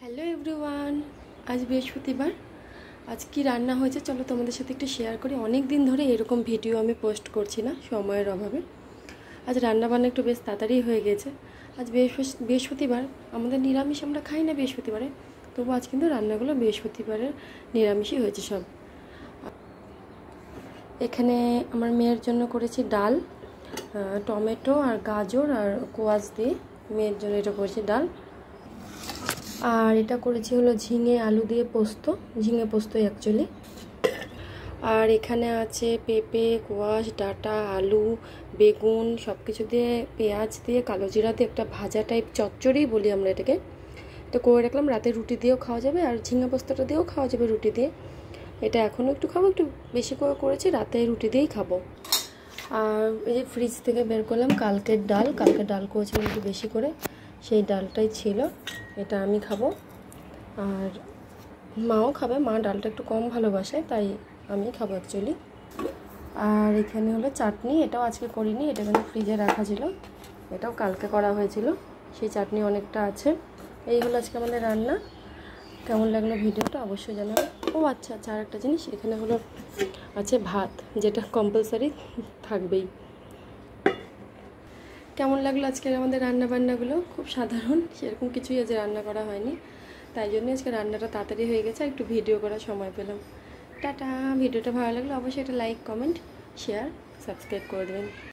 Hello everyone, আজ বৃহস্পতিবার। আজ কি রান্না হয়েছে চলো তোমাদের সাথে একটু শেয়ার করি। অনেক দিন ধরে এরকম ভিডিও আমি পোস্ট করছি না, সময়ের অভাবে। আজ রান্নাবান্না একটু বেশ তাড়াতাড়ি হয়ে গেছে। আজ বৃহস্পতিবার, আমাদের নিরামিষ আমরা খাই না বৃহস্পতিবারে, তবু আজ কিন্তু রান্নাগুলো বৃহস্পতিবারের নিরামিষই হয়েছে সব। এখানে আমার মেয়ের জন্য করেছি ডাল, টমেটো আর গাজর আর কোয়াশ দিয়ে মেয়ের জন্য এটা করেছি ডাল। আর এটা করেছি হলো ঝিঙে আলু দিয়ে পোস্ত, ঝিঙে পোস্ত অ্যাকচুয়ালি। আর এখানে আছে পেঁপে, কোয়াশ, ডাঁটা, আলু, বেগুন সব কিছু দিয়ে, পেঁয়াজ দিয়ে, কালো জিরা দিয়ে একটা ভাজা টাইপ চচ্চড়ি বলি আমরা এটাকে। এটা করে রাখলাম, রাতে রুটি দিয়েও খাওয়া যাবে আর ঝিঙে পোস্তটা দিয়েও খাওয়া যাবে রুটি দিয়ে। এটা এখনও একটু খাবো, একটু বেশি করে করেছি, রাতে রুটি দিয়েই খাবো। আর এই যে ফ্রিজ থেকে বের করলাম কালকের ডাল করেছিলাম একটু বেশি করে, সেই ডালটাই ছিল, এটা আমি খাবো আর মাও খাবে। মা ডালটা একটু কম ভালোবাসে, তাই আমি খাবো অ্যাকচুয়ালি। আর এখানে হলো চাটনি, এটাও আজকে করিনি, এটা কিন্তু ফ্রিজে রাখা ছিল, এটাও কালকে করা হয়েছিল, সেই চাটনি অনেকটা আছে। এই হলো আজকে আমাদের রান্না। কেমন লাগলো ভিডিওটা অবশ্যই জানাবে। ও আচ্ছা, আর একটা জিনিস এখানে হলো আছে ভাত, যেটা কম্পালসারি থাকবেই। কেমন লাগলো আজকের আমাদের রান্নাবান্নাগুলো? খুব সাধারণ, সেরকম কিছুই আজ রান্না করা হয়নি, তাই জন্য আজকে রান্নাটা তাড়াতাড়ি হয়ে গেছে, একটু ভিডিও করার সময় পেলাম। টাটা। ভিডিওটা ভালো লাগলে অবশ্যই একটা লাইক, কমেন্ট, শেয়ার, সাবস্ক্রাইব করে দেবেন।